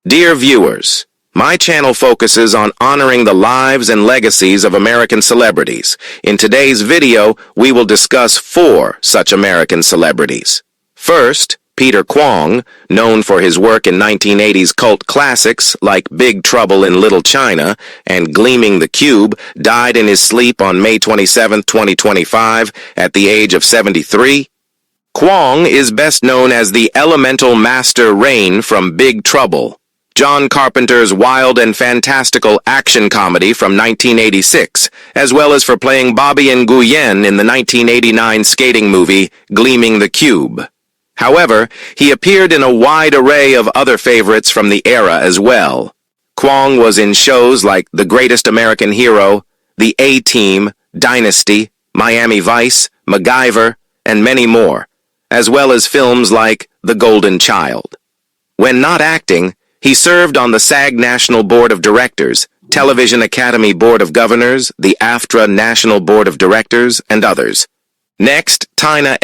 Dear viewers, my channel focuses on honoring the lives and legacies of American celebrities. In today's video, we will discuss 4 such American celebrities. First, Peter Kwong, known for his work in 1980s cult classics like Big Trouble in Little China and Gleaming the Cube, died in his sleep on May 27, 2025, at the age of 73. Kwong is best known as the elemental master Rain from Big Trouble, John Carpenter's wild and fantastical action comedy from 1986, as well as for playing Bobby Nguyen in the 1989 skating movie Gleaming the Cube. However, he appeared in a wide array of other favorites from the era as well. Kwong was in shows like The Greatest American Hero, The A-Team, Dynasty, Miami Vice, MacGyver, and many more, as well as films like The Golden Child. When not acting, he served on the SAG National Board of Directors, Television Academy Board of Governors, the AFTRA National Board of Directors, and others. Next, Taina,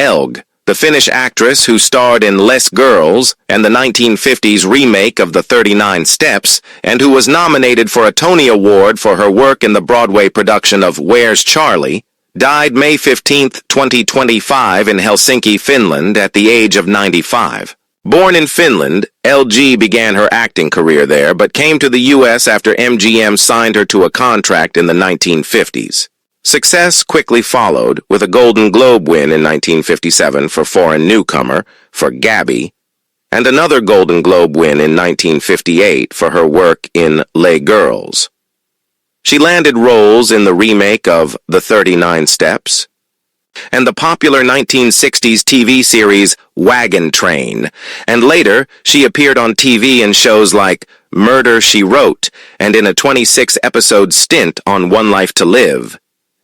the Finnish actress who starred in Less Girls and the 1950s remake of The 39 Steps, and who was nominated for a Tony Award for her work in the Broadway production of Where's Charlie, died May 15, 2025 in Helsinki, Finland at the age of 95. Born in Finland, LG began her acting career there, but came to the U.S. after MGM signed her to a contract in the 1950s. Success quickly followed, with a Golden Globe win in 1957 for Foreign Newcomer, for Gabby, and another Golden Globe win in 1958 for her work in Les Girls. She landed roles in the remake of The 39 Steps and the popular 1960s TV series Wagon Train, and later she appeared on TV in shows like Murder, She Wrote and in a 26-episode stint on One Life to Live.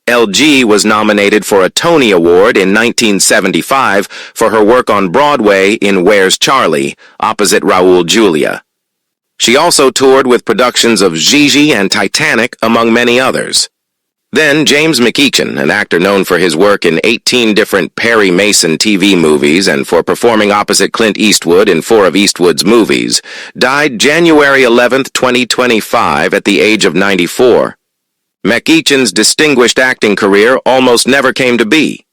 LG was nominated for a Tony Award in 1975 for her work on Broadway in Where's Charlie, opposite Raul Julia. She also toured with productions of Gigi and Titanic, among many others. Then James McEachin, an actor known for his work in 18 different Perry Mason TV movies and for performing opposite Clint Eastwood in 4 of Eastwood's movies, died January 11, 2025 at the age of 94. McEachin's distinguished acting career almost never came to be.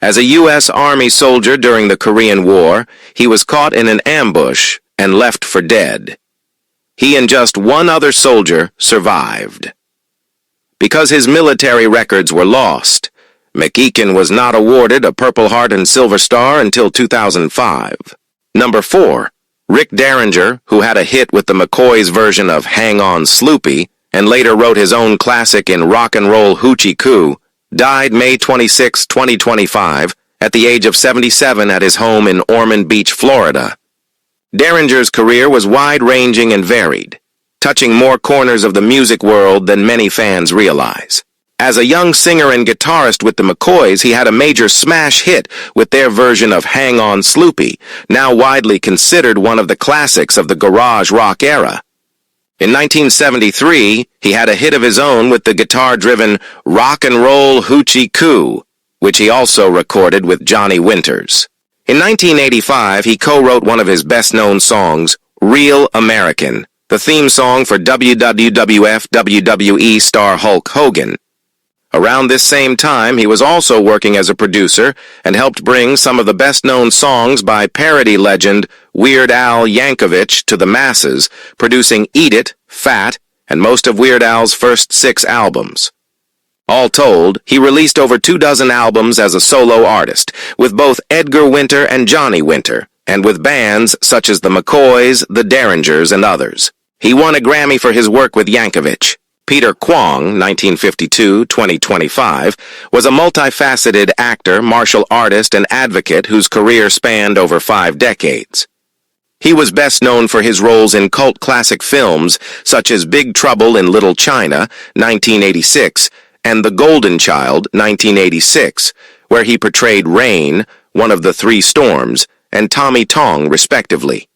As a U.S. Army soldier during the Korean War, he was caught in an ambush and left for dead. He and just one other soldier survived. Because his military records were lost, McEachin was not awarded a Purple Heart and Silver Star until 2005. Number 4. Rick Derringer, who had a hit with the McCoys version of Hang On Sloopy, and later wrote his own classic in Rock and Roll Hoochie Coo, died May 26, 2025, at the age of 77 at his home in Ormond Beach, Florida. Derringer's career was wide-ranging and varied, touching more corners of the music world than many fans realize. As a young singer and guitarist with the McCoys, he had a major smash hit with their version of Hang On Sloopy, now widely considered one of the classics of the garage rock era. In 1973, he had a hit of his own with the guitar-driven Rock and Roll Hoochie Coo, which he also recorded with Johnny Winters. In 1985, he co-wrote one of his best-known songs, Real American, the theme song for WWF WWE star Hulk Hogan. Around this same time, he was also working as a producer and helped bring some of the best-known songs by parody legend Weird Al Yankovic to the masses, producing Eat It, Fat, and most of Weird Al's first 6 albums. All told, he released over 24 albums as a solo artist, with both Edgar Winter and Johnny Winter, and with bands such as the McCoys, the Derringers, and others. He won a Grammy for his work with Yankovic. Peter Kwong, 1952-2025, was a multifaceted actor, martial artist, and advocate whose career spanned over 5 decades. He was best known for his roles in cult classic films such as Big Trouble in Little China, 1986, and The Golden Child, 1986, where he portrayed Rain, one of the 3 storms, and Tommy Tong, respectively.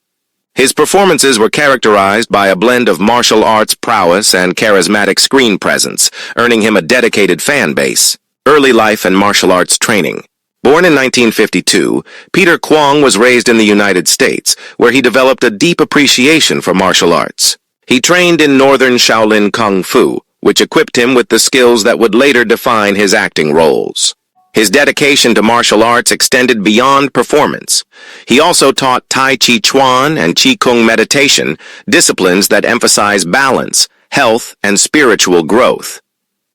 His performances were characterized by a blend of martial arts prowess and charismatic screen presence, earning him a dedicated fan base. Early life and martial arts training. Born in 1952, Peter Kwong was raised in the United States, where he developed a deep appreciation for martial arts. He trained in Northern Shaolin Kung Fu, which equipped him with the skills that would later define his acting roles. His dedication to martial arts extended beyond performance. He also taught Tai Chi Chuan and Qi Kung meditation, disciplines that emphasize balance, health, and spiritual growth.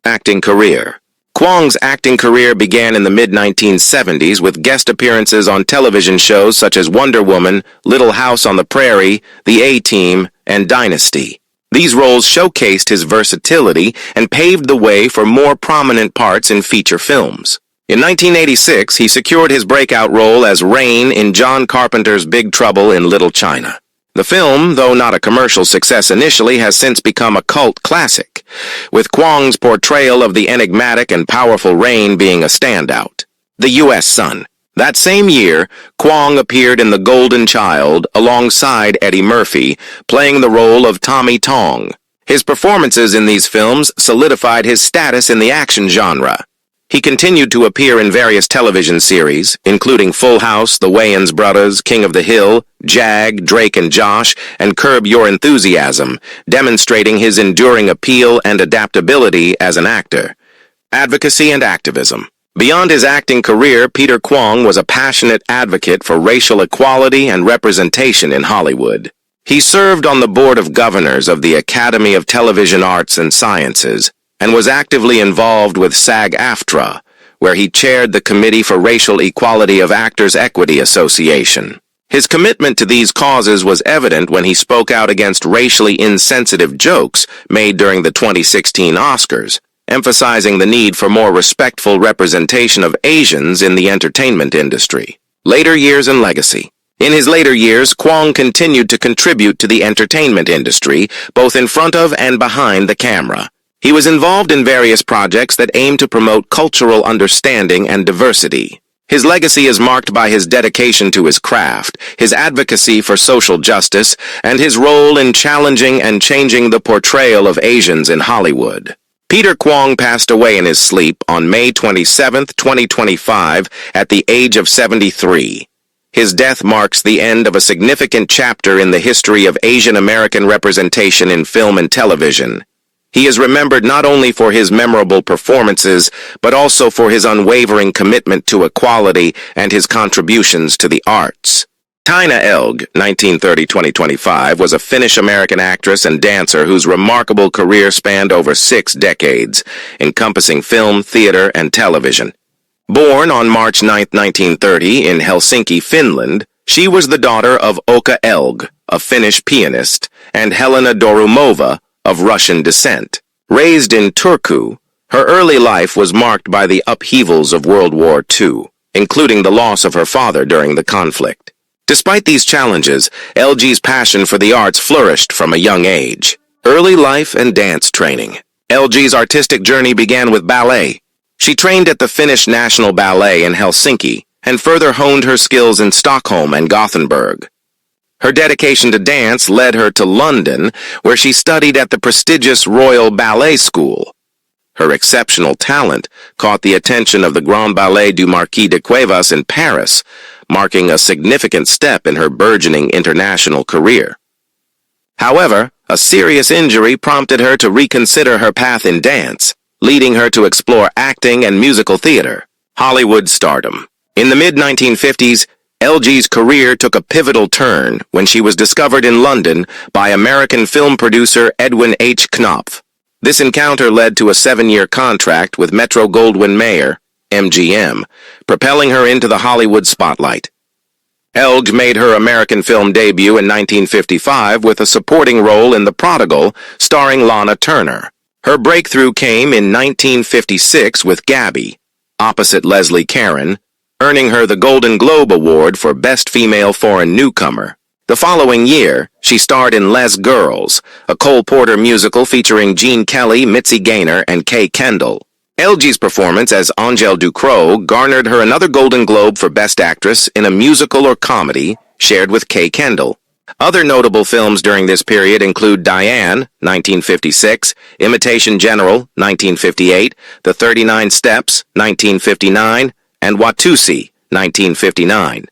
Acting career. Kwong's acting career began in the mid-1970s with guest appearances on television shows such as Wonder Woman, Little House on the Prairie, The A-Team, and Dynasty. These roles showcased his versatility and paved the way for more prominent parts in feature films. In 1986, he secured his breakout role as Rain in John Carpenter's Big Trouble in Little China. The film, though not a commercial success initially, has since become a cult classic, with Kwong's portrayal of the enigmatic and powerful Rain being a standout. The U.S. Sun. That same year, Kwong appeared in The Golden Child alongside Eddie Murphy, playing the role of Tommy Tong. His performances in these films solidified his status in the action genre. He continued to appear in various television series, including Full House, The Wayans Brothers, King of the Hill, Jag, Drake and Josh, and Curb Your Enthusiasm, demonstrating his enduring appeal and adaptability as an actor. Advocacy and activism. Beyond his acting career, Peter Kwong was a passionate advocate for racial equality and representation in Hollywood. He served on the Board of Governors of the Academy of Television Arts and Sciences, and was actively involved with SAG-AFTRA, where he chaired the Committee for Racial Equality of Actors Equity Association. His commitment to these causes was evident when he spoke out against racially insensitive jokes made during the 2016 Oscars, emphasizing the need for more respectful representation of Asians in the entertainment industry. Later years and legacy. In his later years, Kwong continued to contribute to the entertainment industry, both in front of and behind the camera. He was involved in various projects that aim to promote cultural understanding and diversity. His legacy is marked by his dedication to his craft, his advocacy for social justice, and his role in challenging and changing the portrayal of Asians in Hollywood. Peter Kwong passed away in his sleep on May 27, 2025, at the age of 73. His death marks the end of a significant chapter in the history of Asian American representation in film and television. He is remembered not only for his memorable performances, but also for his unwavering commitment to equality and his contributions to the arts. Taina, 1930-2025, was a Finnish-American actress and dancer whose remarkable career spanned over 6 decades, encompassing film, theater, and television. Born on March 9, 1930, in Helsinki, Finland, she was the daughter of Oka Elg, a Finnish pianist, and Helena Dorumova, of Russian descent. Raised in Turku, her early life was marked by the upheavals of World War II, including the loss of her father during the conflict. Despite these challenges, LG's passion for the arts flourished from a young age. Early life and dance training. LG's artistic journey began with ballet. She trained at the Finnish National Ballet in Helsinki and further honed her skills in Stockholm and Gothenburg. Her dedication to dance led her to London, where she studied at the prestigious Royal Ballet School. Her exceptional talent caught the attention of the Grand Ballet du Marquis de Cuevas in Paris, marking a significant step in her burgeoning international career. However, a serious injury prompted her to reconsider her path in dance, leading her to explore acting and musical theater. Hollywood stardom. In the mid-1950s, LG's career took a pivotal turn when she was discovered in London by American film producer Edwin H. Knopf. This encounter led to a 7-year contract with Metro-Goldwyn-Mayer, MGM, propelling her into the Hollywood spotlight. Elg made her American film debut in 1955 with a supporting role in The Prodigal, starring Lana Turner. Her breakthrough came in 1956 with Gabby, opposite Leslie Caron, earning her the Golden Globe Award for Best Female Foreign Newcomer. The following year, she starred in Les Girls, a Cole Porter musical featuring Gene Kelly, Mitzi Gaynor, and Kay Kendall. LG's performance as Angèle Ducrot garnered her another Golden Globe for Best Actress in a musical or comedy, shared with Kay Kendall. Other notable films during this period include Diane, 1956, Imitation General, 1958, The 39 Steps, 1959, and Watusi, 1959.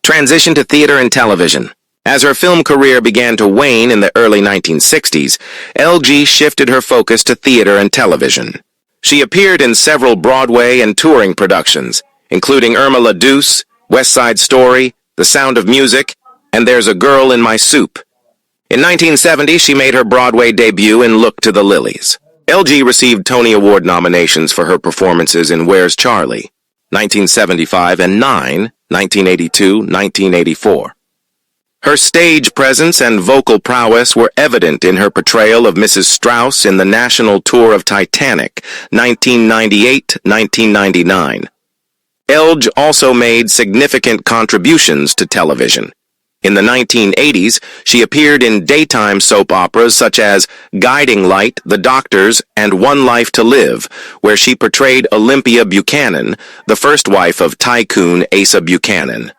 Transition to theater and television. As her film career began to wane in the early 1960s, LG shifted her focus to theater and television. She appeared in several Broadway and touring productions, including Irma La Douce, West Side Story, The Sound of Music, and There's a Girl in My Soup. In 1970, she made her Broadway debut in Look to the Lilies. LG received Tony Award nominations for her performances in Where's Charlie? 1975 and 1982, 1984. Her stage presence and vocal prowess were evident in her portrayal of Mrs. Strauss in the national tour of Titanic, 1998-1999. LG also made significant contributions to television. In the 1980s, she appeared in daytime soap operas such as Guiding Light, The Doctors, and One Life to Live, where she portrayed Olympia Buchanan, the first wife of tycoon Asa Buchanan.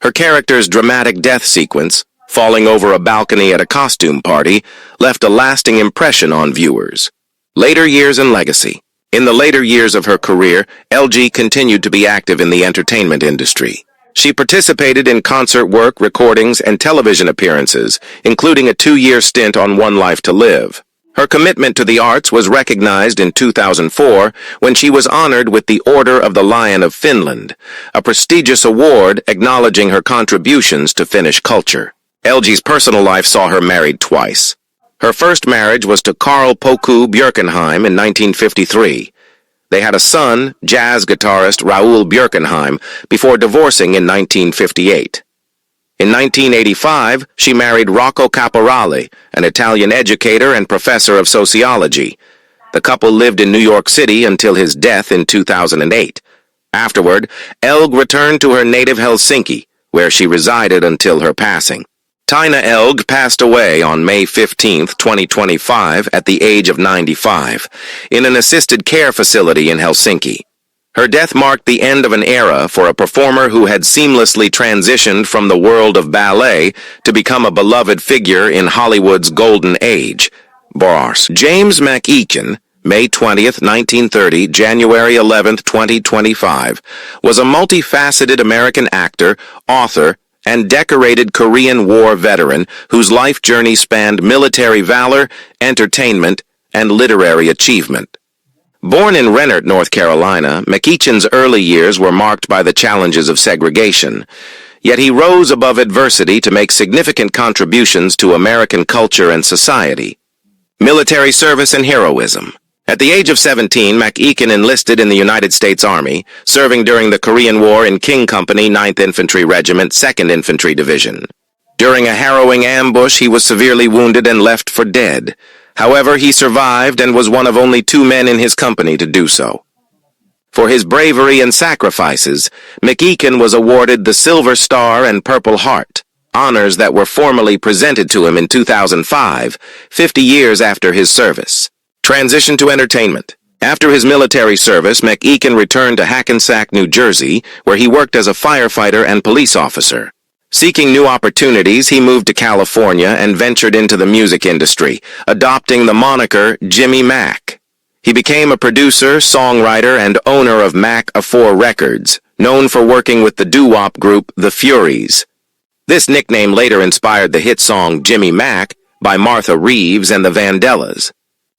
Her character's dramatic death sequence, falling over a balcony at a costume party, left a lasting impression on viewers. Later years and legacy. In the later years of her career, LG continued to be active in the entertainment industry. She participated in concert work, recordings, and television appearances, including a 2-year stint on One Life to Live. Her commitment to the arts was recognized in 2004 when she was honored with the Order of the Lion of Finland, a prestigious award acknowledging her contributions to Finnish culture. LG's personal life saw her married twice. Her first marriage was to Carl Poku Björkenheim in 1953. They had a son, jazz guitarist Raoul Björkenheim, before divorcing in 1958. In 1985, she married Rocco Caporale, an Italian educator and professor of sociology. The couple lived in New York City until his death in 2008. Afterward, Elg returned to her native Helsinki, where she resided until her passing. Taina Elg passed away on May 15, 2025, at the age of 95, in an assisted care facility in Helsinki. Her death marked the end of an era for a performer who had seamlessly transitioned from the world of ballet to become a beloved figure in Hollywood's golden age. Bars. James MacGyver, May 20, 1930, January 11, 2025, was a multifaceted American actor, author, and decorated Korean War veteran whose life journey spanned military valor, entertainment, and literary achievement. Born in Rennert, North Carolina, MacGyver's early years were marked by the challenges of segregation, yet he rose above adversity to make significant contributions to American culture and society. Military service and heroism. At the age of 17, MacGyver enlisted in the United States Army, serving during the Korean War in King Company, 9th Infantry Regiment, 2nd Infantry Division. During a harrowing ambush, he was severely wounded and left for dead. However, he survived and was one of only 2 men in his company to do so. For his bravery and sacrifices, MacGyver was awarded the Silver Star and Purple Heart, honors that were formally presented to him in 2005, 50 years after his service. Transition to entertainment. After his military service, MacGyver returned to Hackensack, New Jersey, where he worked as a firefighter and police officer. Seeking new opportunities, he moved to California and ventured into the music industry, adopting the moniker Jimmy Mac. He became a producer, songwriter, and owner of Mac-A-4 Records, known for working with the doo-wop group The Furies. This nickname later inspired the hit song Jimmy Mac by Martha Reeves and the Vandellas.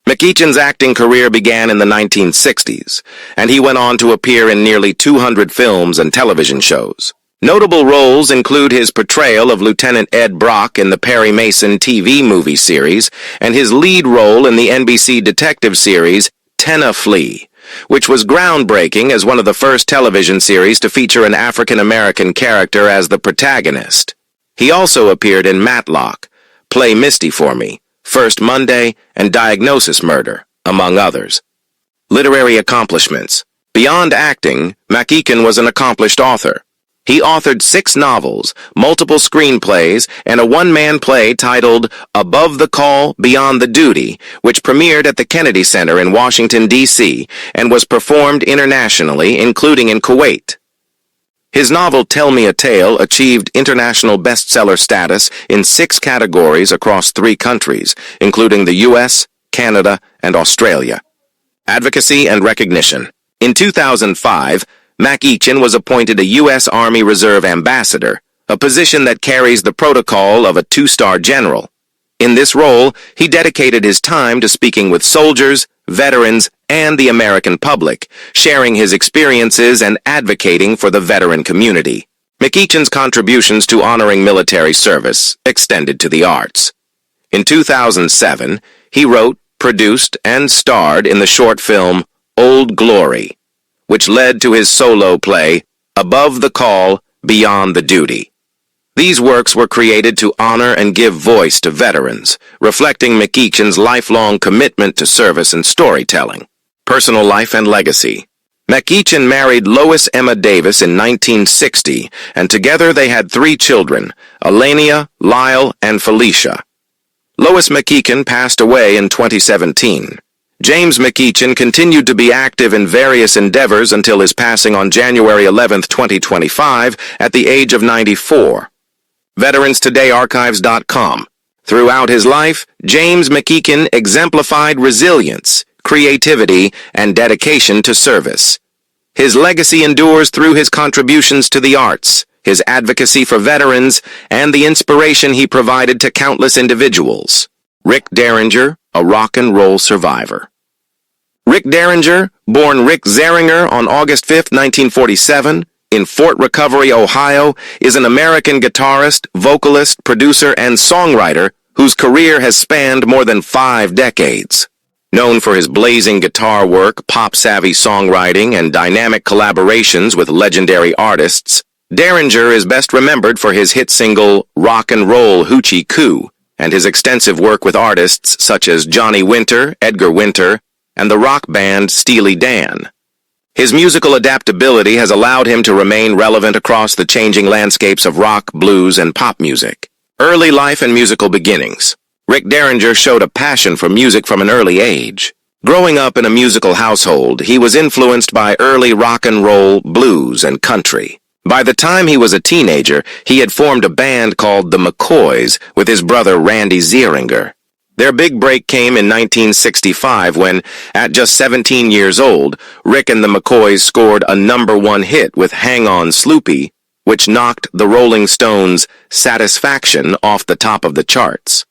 MacGyver's acting career began in the 1960s, and he went on to appear in nearly 200 films and television shows. Notable roles include his portrayal of Lieutenant Ed Brock in the Perry Mason TV movie series and his lead role in the NBC detective series Taina, which was groundbreaking as one of the first television series to feature an African-American character as the protagonist. He also appeared in Matlock, Play Misty for Me, First Monday, and Diagnosis Murder, among others. Literary accomplishments. Beyond acting, MacGyver was an accomplished author. He authored 6 novels, multiple screenplays, and a one-man play titled Above the Call, Beyond the Duty, which premiered at the Kennedy Center in Washington, D.C., and was performed internationally, including in Kuwait. His novel Tell Me a Tale achieved international bestseller status in 6 categories across 3 countries, including the U.S., Canada, and Australia. Advocacy and recognition. In 2005, MacGyver was appointed a U.S. Army Reserve Ambassador, a position that carries the protocol of a two-star general. In this role, he dedicated his time to speaking with soldiers, veterans, and the American public, sharing his experiences and advocating for the veteran community. MacGyver's contributions to honoring military service extended to the arts. In 2007, he wrote, produced, and starred in the short film Old Glory, which led to his solo play, Above the Call, Beyond the Duty. These works were created to honor and give voice to veterans, reflecting MacGyver's lifelong commitment to service and storytelling. Personal life and legacy. MacGyver married Lois Emma Davis in 1960, and together they had 3 children, Elenia, Lyle, and Felicia. Lois MacGyver passed away in 2017. James MacGyver continued to be active in various endeavors until his passing on January 11, 2025, at the age of 94. VeteransTodayArchives.com. Throughout his life, James MacGyver exemplified resilience, creativity, and dedication to service. His legacy endures through his contributions to the arts, his advocacy for veterans, and the inspiration he provided to countless individuals. Rick Derringer, a rock and roll survivor. Rick Derringer, born Rick Zeringer on August 5, 1947, in Fort Recovery, Ohio, is an American guitarist, vocalist, producer, and songwriter whose career has spanned more than 5 decades. Known for his blazing guitar work, pop-savvy songwriting, and dynamic collaborations with legendary artists, Derringer is best remembered for his hit single Rock and Roll Hoochie Coo and his extensive work with artists such as Johnny Winter, Edgar Winter, and the rock band Steely Dan. His musical adaptability has allowed him to remain relevant across the changing landscapes of rock, blues, and pop music. Early life and musical beginnings. Rick Derringer showed a passion for music from an early age. Growing up in a musical household, he was influenced by early rock and roll, blues, and country. By the time he was a teenager, he had formed a band called the McCoys with his brother Randy Zeringer. Their big break came in 1965 when, at just 17 years old, Rick and the McCoys scored a #1 hit with Hang On Sloopy, which knocked the Rolling Stones' Satisfaction off the top of the charts.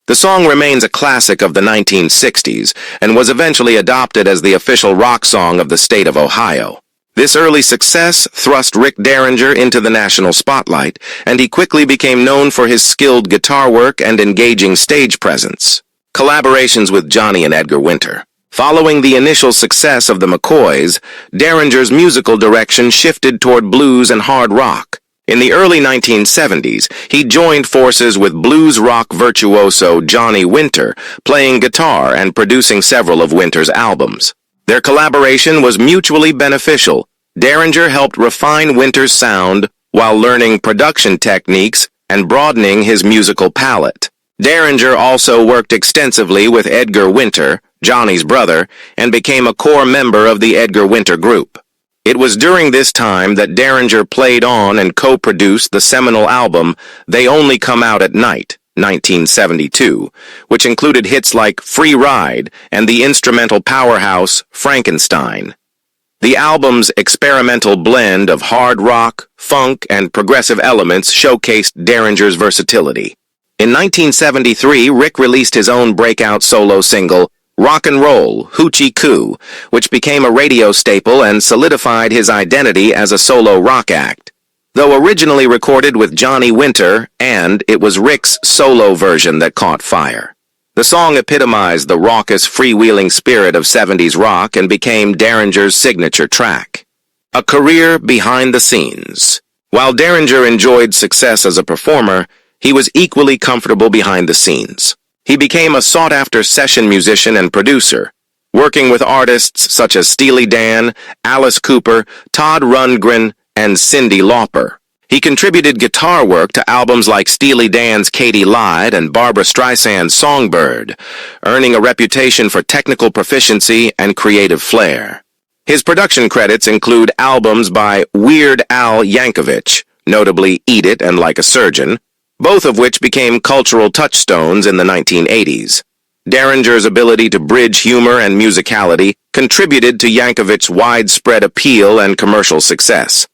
The song remains a classic of the 1960s and was eventually adopted as the official rock song of the state of Ohio. This early success thrust Rick Derringer into the national spotlight, and he quickly became known for his skilled guitar work and engaging stage presence. Collaborations with Johnny and Edgar Winter. Following the initial success of the McCoys, Derringer's musical direction shifted toward blues and hard rock. In the early 1970s, he joined forces with blues rock virtuoso Johnny Winter, playing guitar and producing several of Winter's albums. Their collaboration was mutually beneficial. Derringer helped refine Winter's sound while learning production techniques and broadening his musical palette. Derringer also worked extensively with Edgar Winter, Johnny's brother, and became a core member of the Edgar Winter Group. It was during this time that Derringer played on and co-produced the seminal album They Only Come Out at Night, 1972, which included hits like Free Ride and the instrumental powerhouse Frankenstein. The album's experimental blend of hard rock, funk, and progressive elements showcased Derringer's versatility. In 1973, Rick released his own breakout solo single, Rock and Roll Hoochie Coo, which became a radio staple and solidified his identity as a solo rock act. Though originally recorded with Johnny Winter, and it was Rick's solo version that caught fire. The song epitomized the raucous, freewheeling spirit of 70s rock and became Derringer's signature track. A career behind the scenes. While Derringer enjoyed success as a performer, he was equally comfortable behind the scenes. He became a sought-after session musician and producer, working with artists such as Steely Dan, Alice Cooper, Todd Rundgren, and Cyndi Lauper. He contributed guitar work to albums like Steely Dan's Katy Lied and Barbra Streisand's Songbird, earning a reputation for technical proficiency and creative flair. His production credits include albums by Weird Al Yankovic, notably Eat It and Like a Surgeon, both of which became cultural touchstones in the 1980s. Derringer's ability to bridge humor and musicality contributed to Yankovic's widespread appeal and commercial success.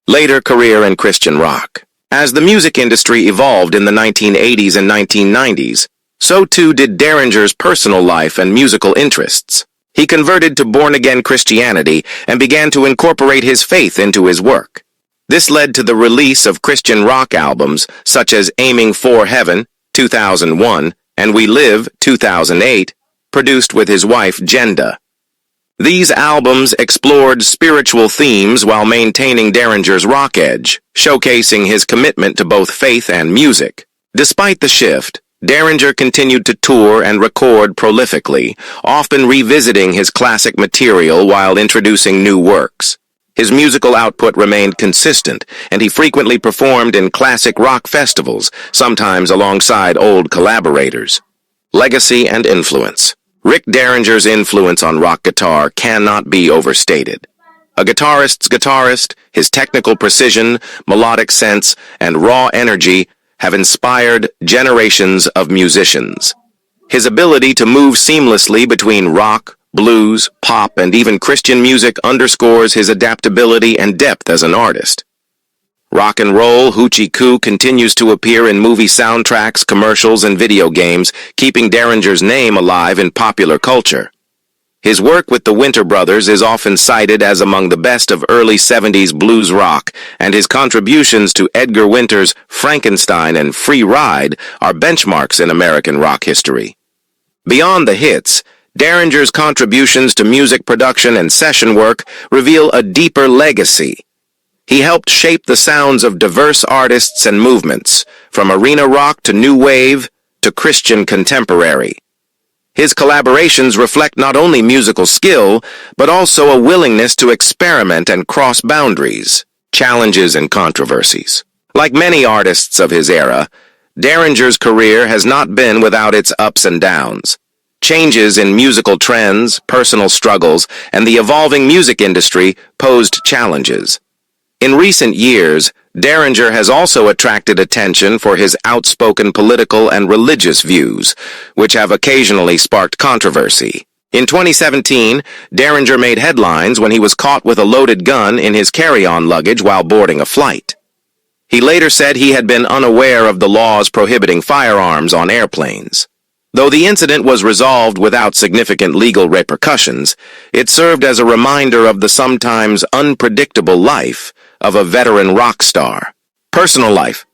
Later career in Christian rock. As the music industry evolved in the 1980s and 1990s, so too did Derringer's personal life and musical interests. He converted to born-again Christianity and began to incorporate his faith into his work. This led to the release of Christian rock albums such as Aiming for Heaven, 2001, and We Live, 2008, produced with his wife Jenda. These albums explored spiritual themes while maintaining Derringer's rock edge, showcasing his commitment to both faith and music. Despite the shift, Derringer continued to tour and record prolifically, often revisiting his classic material while introducing new works. His musical output remained consistent, and he frequently performed in classic rock festivals, sometimes alongside old collaborators. Legacy and influence. Rick Derringer's influence on rock guitar cannot be overstated. A guitarist's guitarist, his technical precision, melodic sense, and raw energy have inspired generations of musicians. His ability to move seamlessly between rock, blues, pop, and even Christian music underscores his adaptability and depth as an artist. Rock and roll Hoochie Coo continues to appear in movie soundtracks, commercials, and video games, keeping Derringer's name alive in popular culture. His work with the Winter Brothers is often cited as among the best of early 70s blues rock, and his contributions to Edgar Winter's Frankenstein and Free Ride are benchmarks in American rock history. Beyond the hits, Derringer's contributions to music production and session work reveal a deeper legacy. He helped shape the sounds of diverse artists and movements, from arena rock to new wave to Christian contemporary. His collaborations reflect not only musical skill, but also a willingness to experiment and cross boundaries, challenges and controversies. Like many artists of his era, Derringer's career has not been without its ups and downs. Changes in musical trends, personal struggles, and the evolving music industry posed challenges. In recent years, Derringer has also attracted attention for his outspoken political and religious views, which have occasionally sparked controversy. In 2017, Derringer made headlines when he was caught with a loaded gun in his carry-on luggage while boarding a flight. He later said he had been unaware of the laws prohibiting firearms on airplanes. Though the incident was resolved without significant legal repercussions, it served as a reminder of the sometimes unpredictable life of a veteran rock star. Personal life.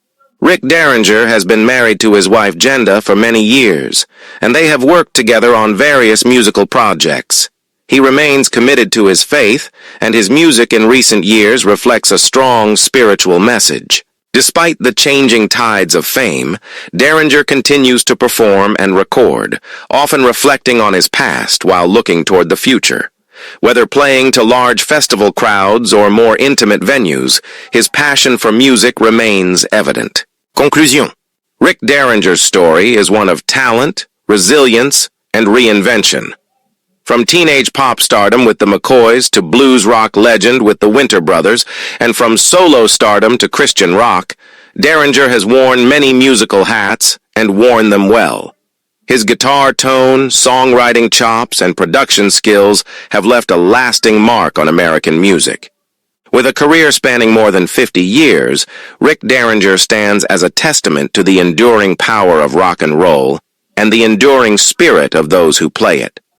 Rick Derringer has been married to his wife Jenda for many years, and they have worked together on various musical projects. He remains committed to his faith, and his music in recent years reflects a strong spiritual message. Despite the changing tides of fame, Derringer continues to perform and record, often reflecting on his past while looking toward the future. Whether playing to large festival crowds or more intimate venues, his passion for music remains evident. Conclusion. Rick Derringer's story is one of talent, resilience, and reinvention. From teenage pop stardom with the McCoys to blues rock legend with the Winter Brothers, and from solo stardom to Christian rock, Derringer has worn many musical hats and worn them well. His guitar tone, songwriting chops, and production skills have left a lasting mark on American music. With a career spanning more than 50 years, Rick Derringer stands as a testament to the enduring power of rock and roll and the enduring spirit of those who play it.